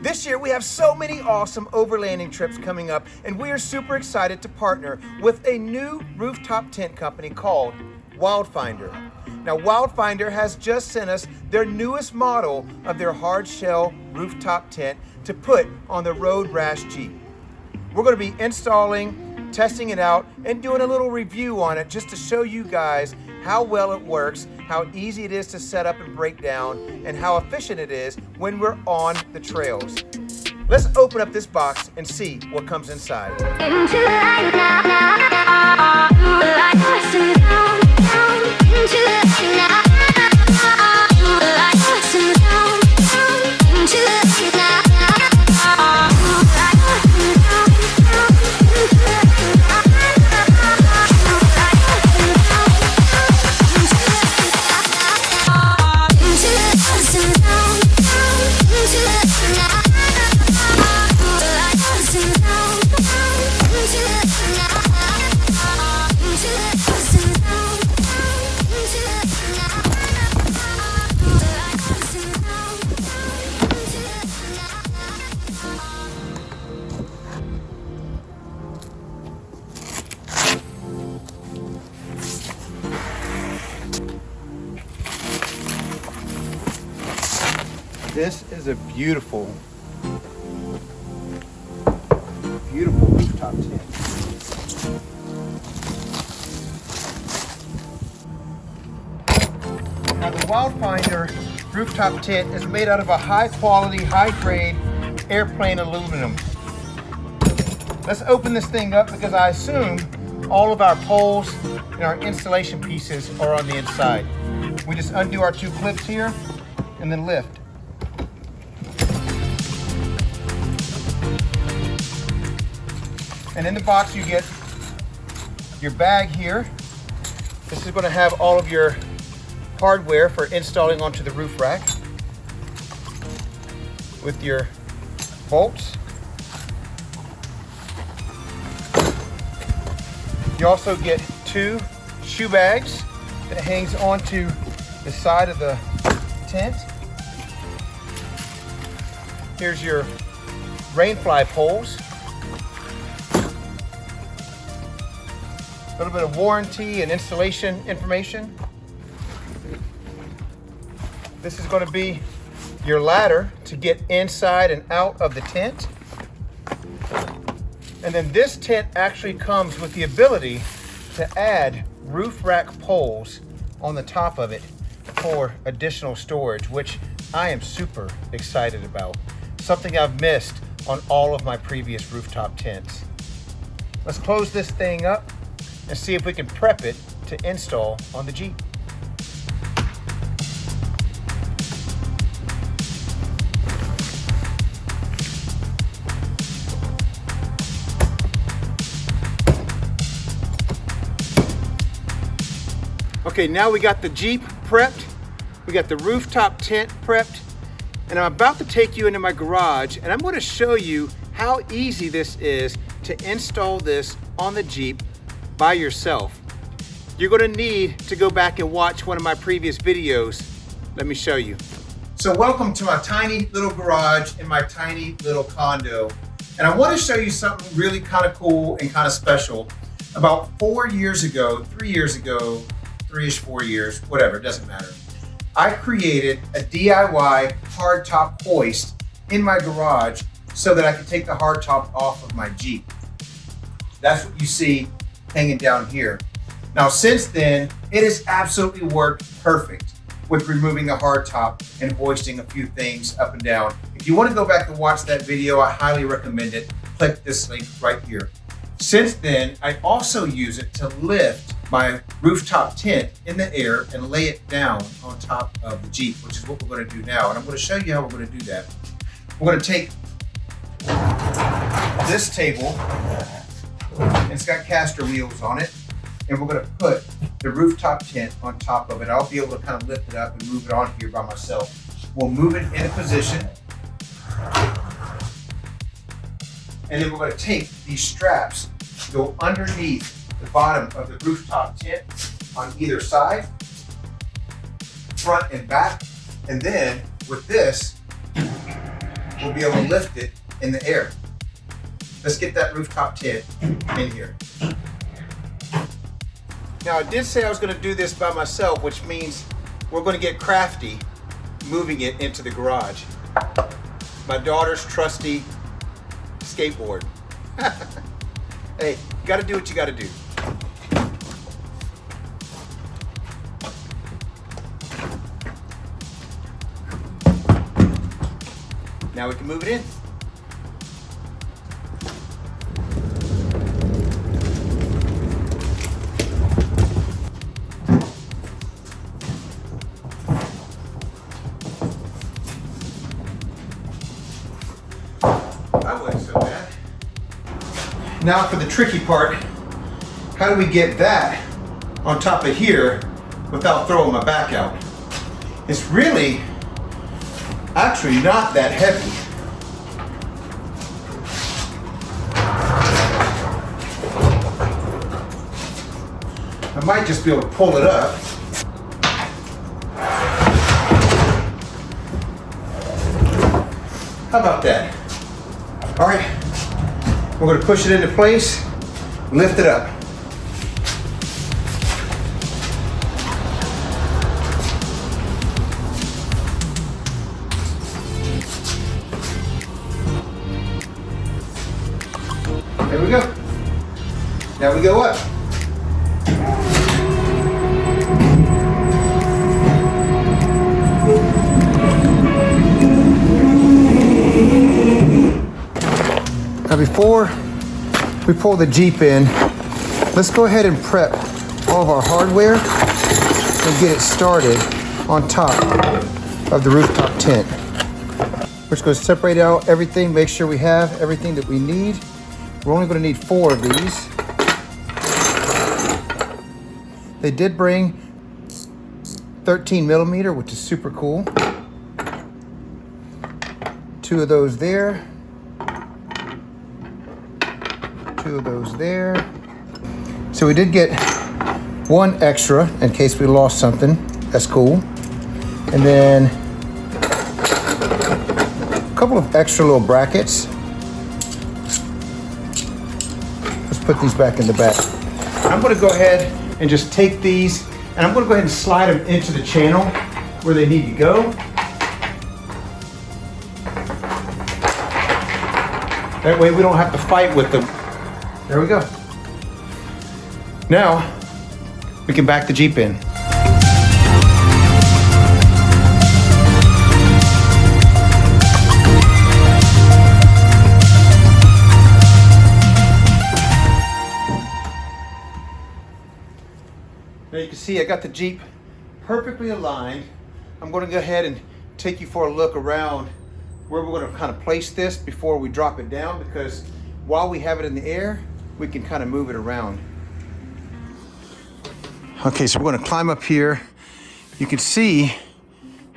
This year we have so many awesome overlanding trips coming up, and we are super excited to partner with a new rooftop tent company called Wildfinder. Now Wildfinder has just sent us their newest model of their hard shell rooftop tent to put on the Road Rash Jeep. We're going to be installing, testing it out, and doing a little review on it just to show you guys how well it works, how easy it is to set up and break down, and how efficient it is when we're on the trails. Let's open up this box and see what comes inside. This is a beautiful, beautiful rooftop tent. Now the Wildfinder rooftop tent is made out of a high quality, high grade airplane aluminum. Let's open this thing up because I assume all of our poles and our installation pieces are on the inside. We just undo our two clips here and then lift. And in the box you get your bag here. This is going to have all of your hardware for installing onto the roof rack with your bolts. You also get two shoe bags that hangs onto the side of the tent. Here's your rainfly poles. A little bit of warranty and installation information. This is going to be your ladder to get inside and out of the tent. And then this tent actually comes with the ability to add roof rack poles on the top of it for additional storage, which I am super excited about. Something I've missed on all of my previous rooftop tents. Let's close this thing up and see if we can prep it to install on the Jeep. Okay, now we got the Jeep prepped, we got the rooftop tent prepped, and I'm about to take you into my garage and I'm going to show you how easy this is to install this on the Jeep by yourself. You're going to need to go back and watch one of my previous videos. Let me show you. So welcome to my tiny little garage in my tiny little condo. And I want to show you something really kind of cool and kind of special. About 4 years ago, 3 years ago, 3-ish, 4 years, whatever, it doesn't matter. I created a DIY hardtop hoist in my garage so that I could take the hardtop off of my Jeep. That's what you see hanging down here. Now since then, it has absolutely worked perfect with removing the hardtop and hoisting a few things up and down. If you want to go back and watch that video, I highly recommend it. Click this link right here. Since then, I also use it to lift my rooftop tent in the air and lay it down on top of the Jeep, which is what we're going to do now. And I'm going to show you how we're going to do that. We're going to take this table, it's got caster wheels on it, and we're going to put the rooftop tent on top of it. I'll be able to kind of lift it up and move it on here by myself. We'll move it in a position, and then we're going to take these straps, go underneath the bottom of the rooftop tent on either side, front and back, and then with this, we'll be able to lift it in the air. Let's get that rooftop tent in here. Now I did say I was going to do this by myself, which means we're going to get crafty moving it into the garage. My daughter's trusty skateboard. Hey, you got to do what you got to do. Now we can move it in. That wasn't so bad. Now for the tricky part, how do we get that on top of here without throwing my back out? It's really actually not that heavy. I might just be able to pull it up. How about that? All right, we're going to push it into place, lift it up. There we go. Now we go up. Now before we pull the Jeep in, let's go ahead and prep all of our hardware and get it started on top of the rooftop tent. We're just going to separate out everything, make sure we have everything that we need. We're only going to need 4 of these. They did bring 13 millimeter, which is super cool. 2 of those there. 2 of those there. So we did get 1 extra in case we lost something. That's cool. And then a couple of extra little brackets. Put these back in the back. I'm going to go ahead and just take these and I'm going to go ahead and slide them into the channel where they need to go. That way we don't have to fight with them. There we go. Now we can back the Jeep in. Now you can see I got the Jeep perfectly aligned. I'm going to go ahead and take you for a look around where we're going to kind of place this before we drop it down, because while we have it in the air, we can kind of move it around. Okay, so we're going to climb up here. You can see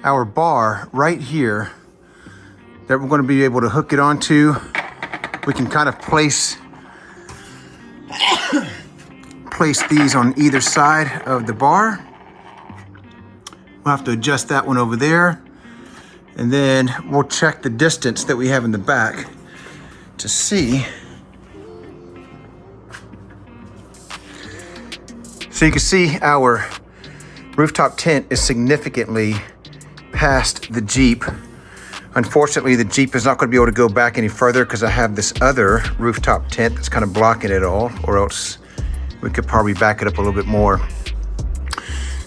our bar right here that we're going to be able to hook it onto. We can kind of place these on either side of the bar. We'll have to adjust that one over there. And then we'll check the distance that we have in the back to see. So you can see our rooftop tent is significantly past the Jeep. Unfortunately, the Jeep is not going to be able to go back any further because I have this other rooftop tent that's kind of blocking it all, or else we could probably back it up a little bit more.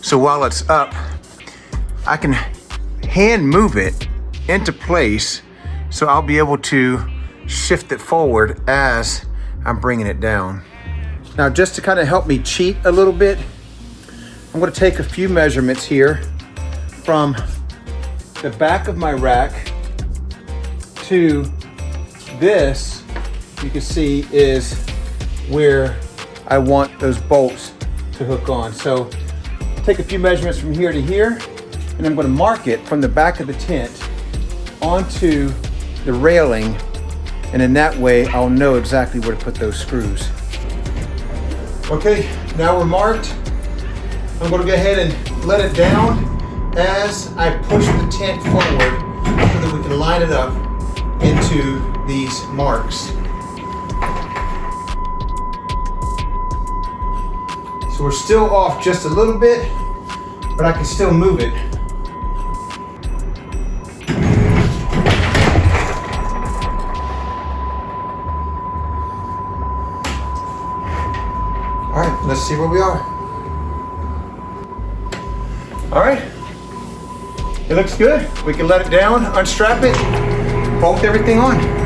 So while it's up, I can hand move it into place, so I'll be able to shift it forward as I'm bringing it down. Now, just to kind of help me cheat a little bit, I'm going to take a few measurements here from the back of my rack to this. You can see is where I want those bolts to hook on. So take a few measurements from here to here, and I'm going to mark it from the back of the tent onto the railing, and in that way I'll know exactly where to put those screws. Okay, now we're marked. I'm going to go ahead and let it down as I push the tent forward so that we can line it up into these marks. So we're still off just a little bit, but I can still move it. All right, let's see where we are. All right, it looks good. We can let it down, unstrap it, bolt everything on.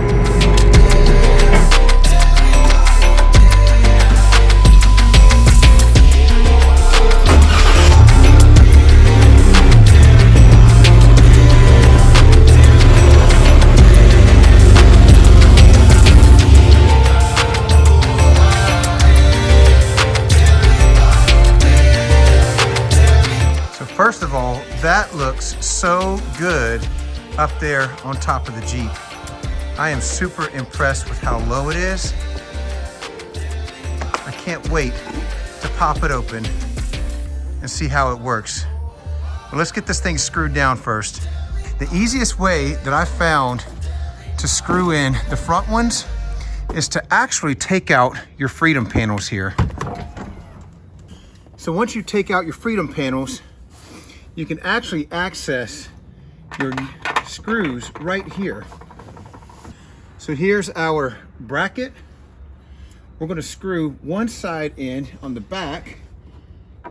First of all, that looks so good up there on top of the Jeep. I am super impressed with how low it is. I can't wait to pop it open and see how it works. But let's get this thing screwed down first. The easiest way that I found to screw in the front ones is to actually take out your freedom panels here. So once you take out your freedom panels, you can actually access your screws right here. So here's our bracket. We're going to screw one side in on the back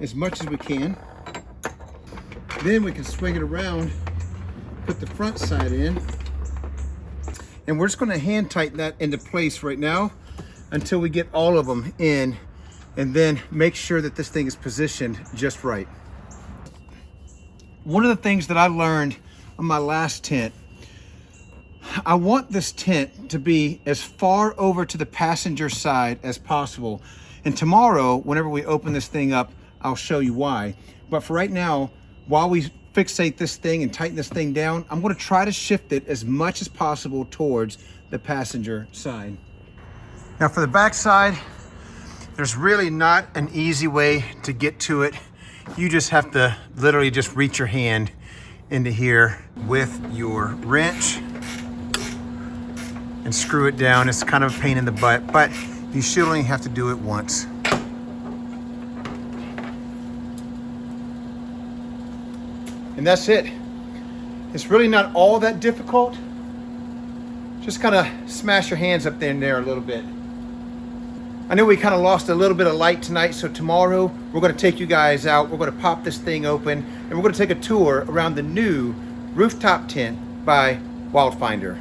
as much as we can. Then we can swing it around, put the front side in, and we're just going to hand tighten that into place right now until we get all of them in, and then make sure that this thing is positioned just right. One of the things that I learned on my last tent, I want this tent to be as far over to the passenger side as possible. And tomorrow, whenever we open this thing up, I'll show you why. But for right now, while we fixate this thing and tighten this thing down, I'm going to try to shift it as much as possible towards the passenger side. Now for the back side, there's really not an easy way to get to it. You just have to literally just reach your hand into here with your wrench and screw it down. It's kind of a pain in the butt, but you should only have to do it once. And that's it. It's really not all that difficult. Just kind of smash your hands up there and there a little bit. I know we kind of lost a little bit of light tonight, so tomorrow we're going to take you guys out. We're going to pop this thing open, and we're going to take a tour around the new rooftop tent by Wildfinder.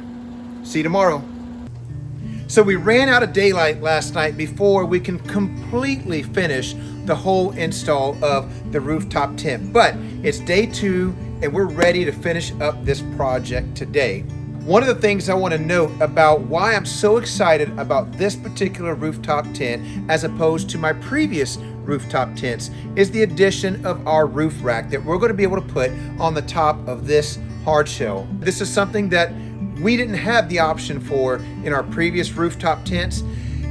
See you tomorrow. So we ran out of daylight last night before we can completely finish the whole install of the rooftop tent. But it's day 2, and we're ready to finish up this project today. One of the things I want to note about why I'm so excited about this particular rooftop tent as opposed to my previous rooftop tents is the addition of our roof rack that we're going to be able to put on the top of this hard shell. This is something that we didn't have the option for in our previous rooftop tents,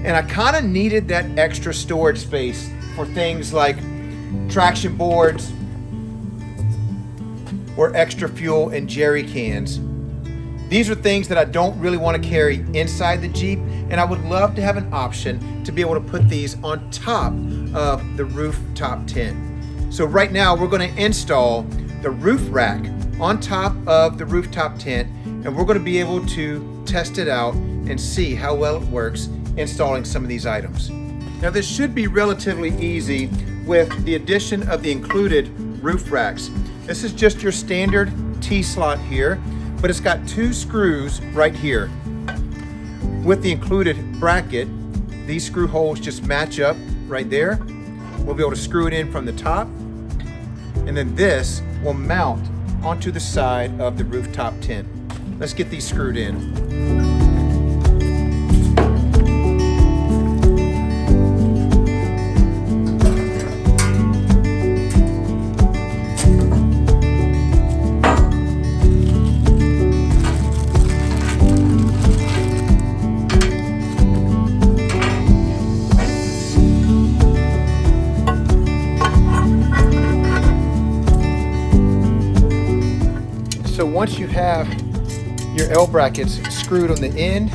and I kind of needed that extra storage space for things like traction boards or extra fuel and jerry cans. These are things that I don't really want to carry inside the Jeep, and I would love to have an option to be able to put these on top of the rooftop tent. So right now we're going to install the roof rack on top of the rooftop tent, and we're going to be able to test it out and see how well it works installing some of these items. Now this should be relatively easy with the addition of the included roof racks. This is just your standard T-slot here, but it's got 2 screws right here. With the included bracket, these screw holes just match up right there. We'll be able to screw it in from the top, and then this will mount onto the side of the rooftop tent. Let's get these screwed in. So once you have your L brackets screwed on the end.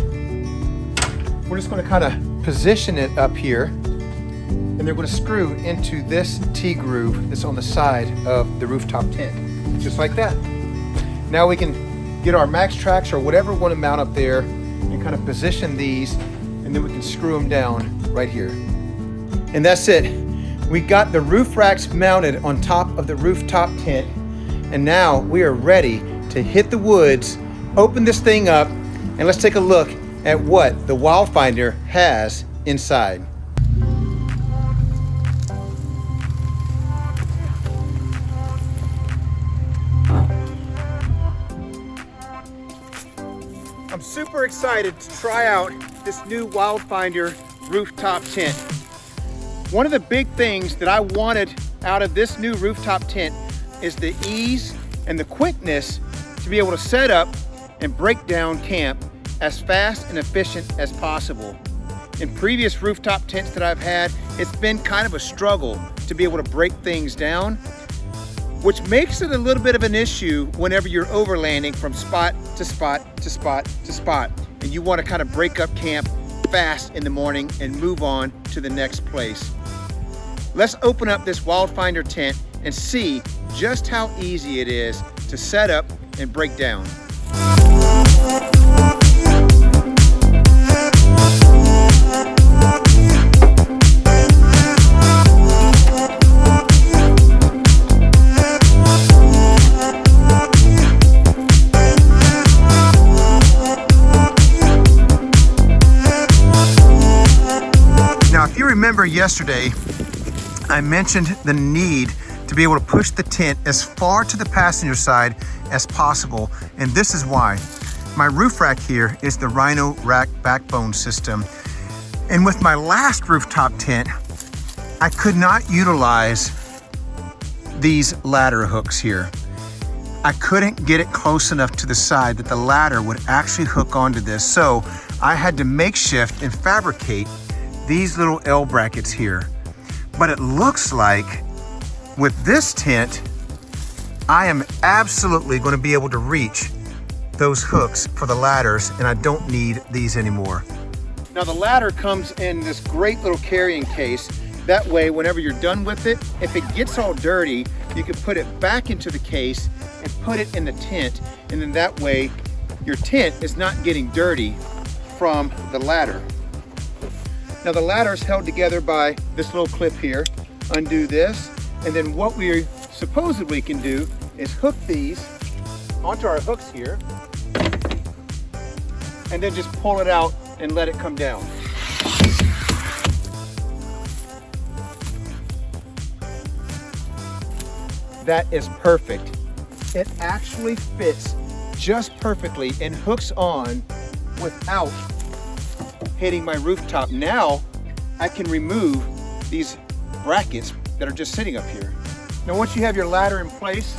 We're just going to kind of position it up here, and they're going to screw into this T-groove that's on the side of the rooftop tent, just like that. Now we can get our max tracks or whatever we want to mount up there and kind of position these, and then we can screw them down right here. And that's it. We got the roof racks mounted on top of the rooftop tent, and now we are ready to hit the woods, open this thing up, and let's take a look at what the Wildfinder has inside. I'm super excited to try out this new Wildfinder rooftop tent. One of the big things that I wanted out of this new rooftop tent is the ease and the quickness to be able to set up and break down camp as fast and efficient as possible. In previous rooftop tents that I've had, it's been kind of a struggle to be able to break things down, which makes it a little bit of an issue whenever you're overlanding from spot to spot to spot to spot, and you want to kind of break up camp fast in the morning and move on to the next place. Let's open up this Wildfinder tent and see just how easy it is to set up and break down. Now, if you remember yesterday, I mentioned the need to be able to push the tent as far to the passenger side as possible, and this is why. My roof rack here is the Rhino rack backbone system, and with my last rooftop tent, I could not utilize these ladder hooks here. I couldn't get it close enough to the side that the ladder would actually hook onto this, so I had to makeshift and fabricate these little L brackets here. But it looks like with this tent, I am absolutely going to be able to reach those hooks for the ladders, and I don't need these anymore. Now the ladder comes in this great little carrying case. That way, whenever you're done with it, if it gets all dirty, you can put it back into the case and put it in the tent, and then that way your tent is not getting dirty from the ladder. Now the ladder is held together by this little clip here. Undo this, and then what we supposedly can do is hook these onto our hooks here, and then just pull it out and let it come down. That is perfect. It actually fits just perfectly and hooks on without hitting my rooftop. Now I can remove these brackets that are just sitting up here. Now once you have your ladder in place,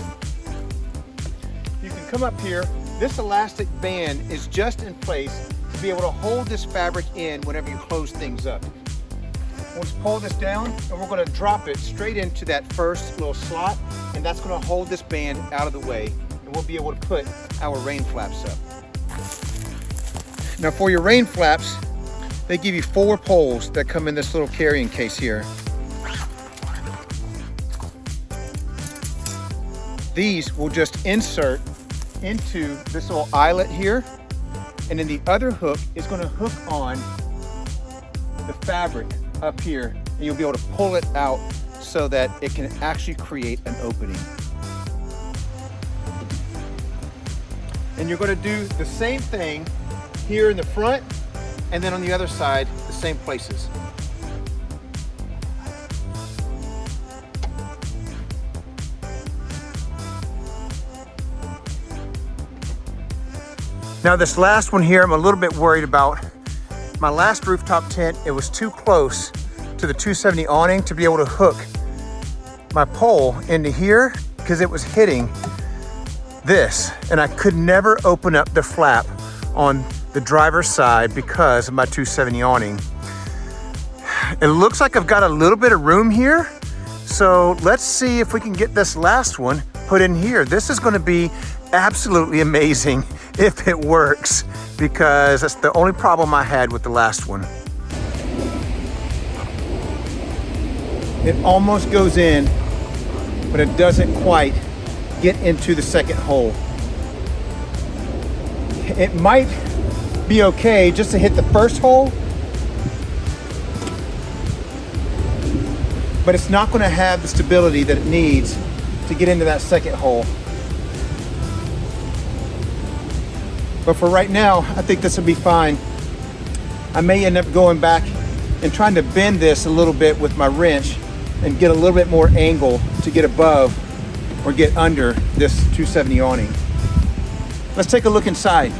you can come up here. This elastic band is just in place to be able to hold this fabric in whenever you close things up. We'll just pull this down, and we're going to drop it straight into that first little slot, and that's going to hold this band out of the way, and we'll be able to put our rain flaps up. Now for your rain flaps, they give you 4 poles that come in this little carrying case here. These will just insert into this little eyelet here, and then the other hook is going to hook on the fabric up here, and you'll be able to pull it out so that it can actually create an opening. And you're going to do the same thing here in the front, and then on the other side, the same places. Now this last one here, I'm a little bit worried about. My last rooftop tent, it was too close to the 270 awning to be able to hook my pole into here because it was hitting this, and I could never open up the flap on the driver's side because of my 270 awning. It looks like I've got a little bit of room here, so let's see if we can get this last one put in here. This is going to be absolutely amazing if it works, because that's the only problem I had with the last one. It almost goes in, but it doesn't quite get into the second hole. It might be okay just to hit the first hole, but it's not going to have the stability that it needs to get into that second hole. But for right now, I think this will be fine. I may end up going back and trying to bend this a little bit with my wrench and get a little bit more angle to get above or get under this 270 awning. Let's take a look inside.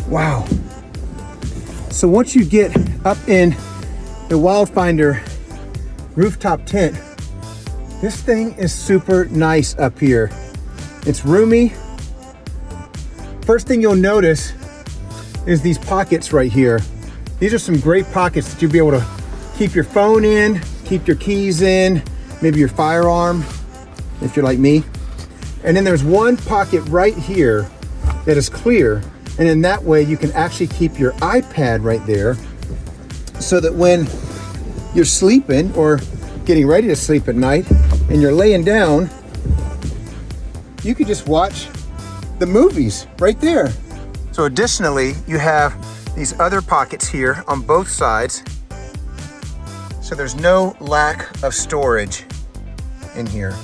Wow. So once you get up in the Wildfinder rooftop tent, this thing is super nice up here. It's roomy. First thing you'll notice is these pockets right here. These are some great pockets that you'll be able to keep your phone in, keep your keys in, maybe your firearm, if you're like me. And then there's one pocket right here that is clear. And in that way, you can actually keep your iPad right there, so that when you're sleeping or getting ready to sleep at night and you're laying down, you can just watch the movies right there. So additionally, you have these other pockets here on both sides. So there's no lack of storage in here.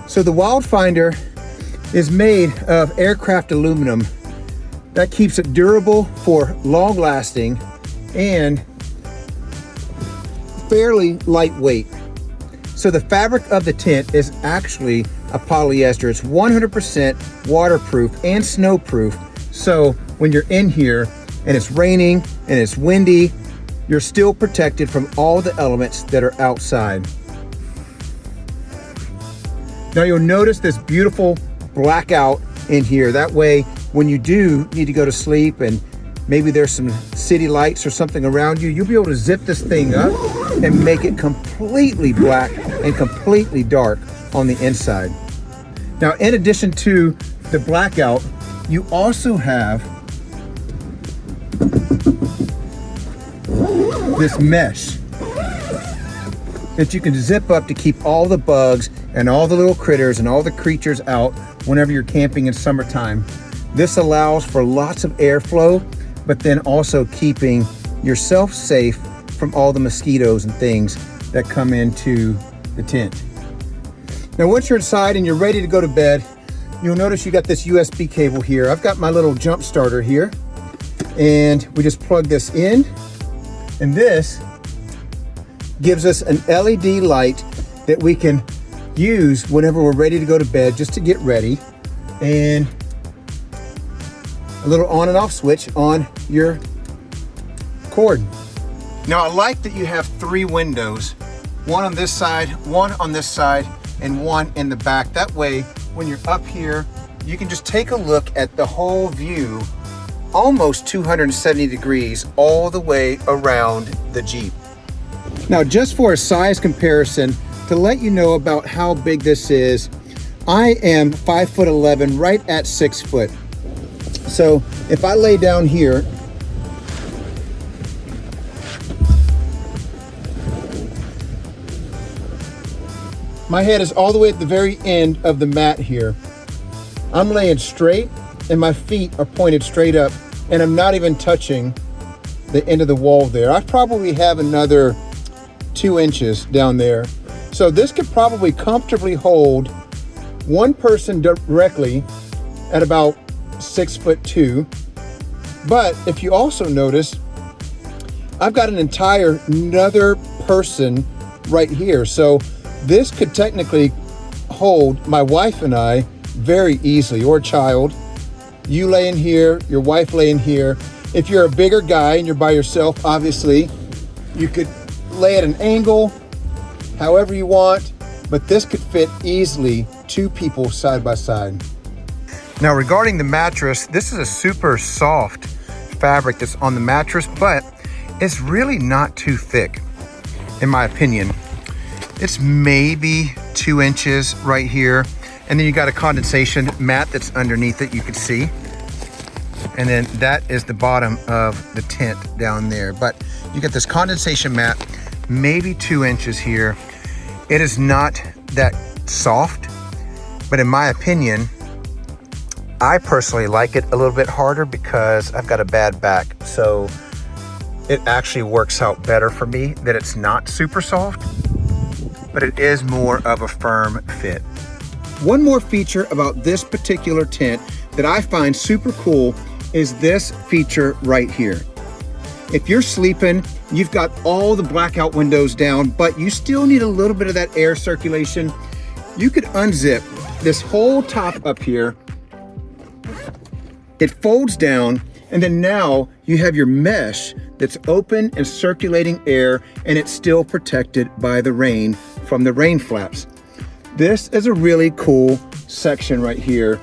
So the Wildfinder is made of aircraft aluminum. That keeps it durable for long lasting and fairly lightweight. So the fabric of the tent is actually a polyester. It's 100% waterproof and snowproof. So when you're in here and it's raining and it's windy, you're still protected from all the elements that are outside. Now you'll notice this beautiful blackout in here. That way, when you do need to go to sleep and maybe there's some city lights or something around you, you'll be able to zip this thing up and make it completely black and completely dark on the inside. Now, in addition to the blackout, you also have this mesh that you can zip up to keep all the bugs and all the little critters and all the creatures out whenever you're camping in summertime. This allows for lots of airflow, but then also keeping yourself safe from all the mosquitoes and things that come into the tent. Now, once you're inside and you're ready to go to bed, you'll notice you got this USB cable here. I've got my little jump starter here, and we just plug this in, and this gives us an LED light that we can use whenever we're ready to go to bed, just to get ready, and a little on and off switch on your cord. Now, I like that you have 3 windows, one on this side, one on this side, and one in the back. That way, when you're up here, you can just take a look at the whole view, almost 270 degrees all the way around the Jeep. Now, just for a size comparison, to let you know about how big this is, I am 5'11", right at 6 foot. So if I lay down here, my head is all the way at the very end of the mat here. I'm laying straight and my feet are pointed straight up, and I'm not even touching the end of the wall there. I probably have another 2 inches down there. So this could probably comfortably hold one person directly at about 6'2". But if you also notice, I've got an entire another person right here. So this could technically hold my wife and I very easily, or a child. You lay in here, your wife lay in here. If you're a bigger guy and you're by yourself, obviously, you could lay at an angle, however you want, but this could fit easily 2 people side by side. Now, regarding the mattress, this is a super soft fabric that's on the mattress, but It's really not too thick, in my opinion. It's maybe 2 inches right here. And then you got a condensation mat that's underneath it, you can see. And then that is the bottom of the tent down there. But you get this condensation mat, maybe 2 inches here. It is not that soft, but in my opinion, I personally like it a little bit harder because I've got a bad back. So it actually works out better for me that it's not super soft, but it is more of a firm fit. One more feature about this particular tent that I find super cool is this feature right here. If you're sleeping, you've got all the blackout windows down, but you still need a little bit of that air circulation. You could unzip this whole top up here. It folds down, and then now you have your mesh that's open and circulating air, and it's still protected by the rain from the rain flaps. This is a really cool section right here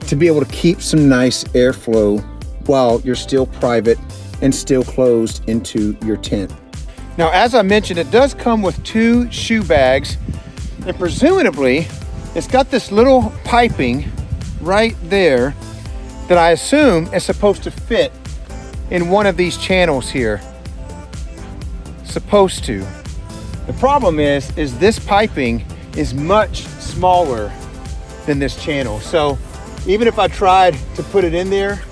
to be able to keep some nice airflow while you're still private and still closed into your tent. Now, as I mentioned, it does come with 2 shoe bags, and presumably it's got this little piping right there that I assume is supposed to fit in one of these channels here. Supposed to. The problem is this piping is much smaller than this channel. So even if I tried to put it in there,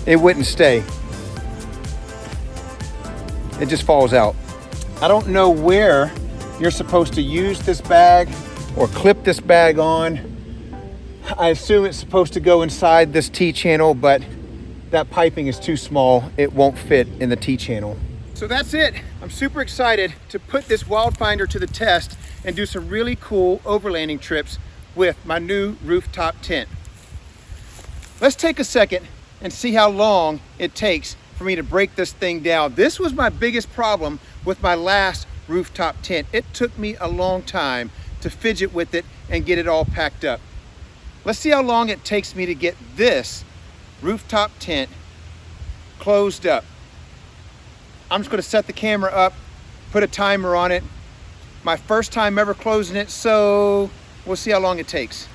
it wouldn't stay. It just falls out. I don't know where you're supposed to use this bag or clip this bag on. I assume it's supposed to go inside this T-channel, but that piping is too small. It won't fit in the T-channel. So that's it. I'm super excited to put this Wildfinder to the test and do some really cool overlanding trips with my new rooftop tent. Let's take a second and see how long it takes for me to break this thing down. This was my biggest problem with my last rooftop tent. It took me a long time to fidget with it and get it all packed up. Let's see how long it takes me to get this rooftop tent closed up. I'm just gonna set the camera up, put a timer on it. My first time ever closing it, so we'll see how long it takes.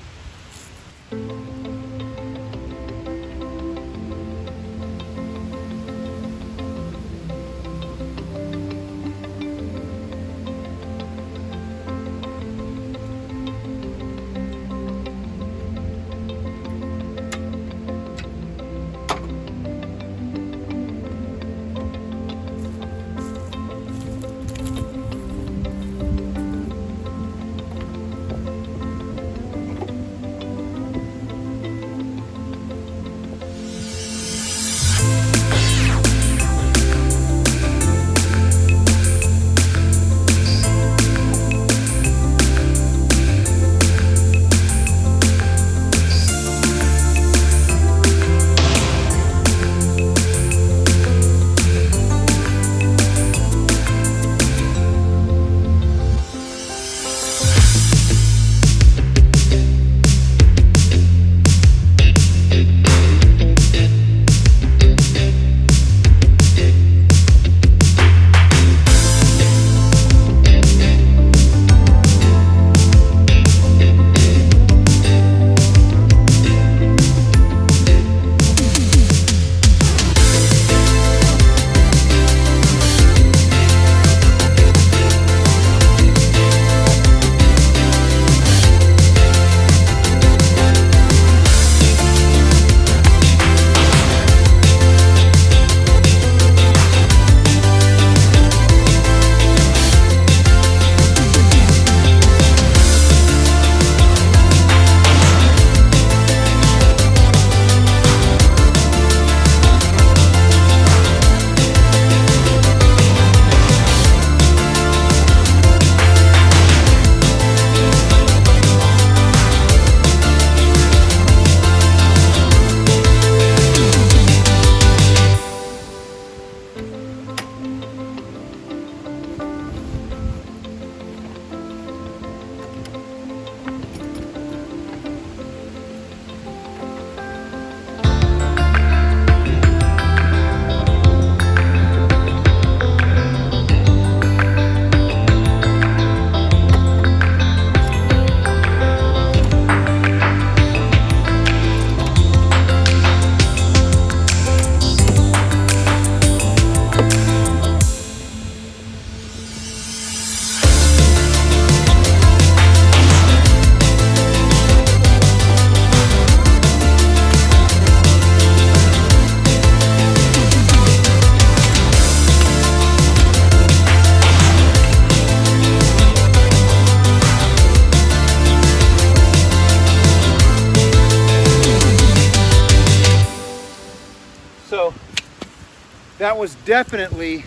That was definitely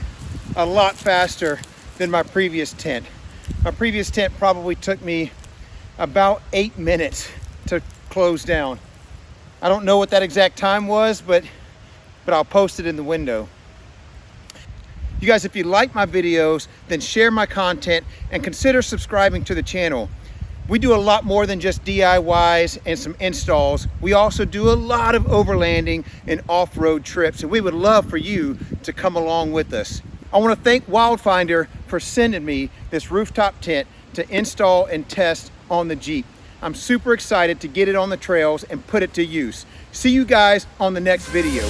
a lot faster than my previous tent. My previous tent probably took me about 8 minutes to close down. I don't know what that exact time was, but I'll post it in the window. You guys, if you like my videos, then share my content and consider subscribing to the channel. We do a lot more than just DIYs and some installs. We also do a lot of overlanding and off-road trips, and we would love for you to come along with us. I want to thank Wildfinder for sending me this rooftop tent to install and test on the Jeep. I'm super excited to get it on the trails and put it to use. See you guys on the next video.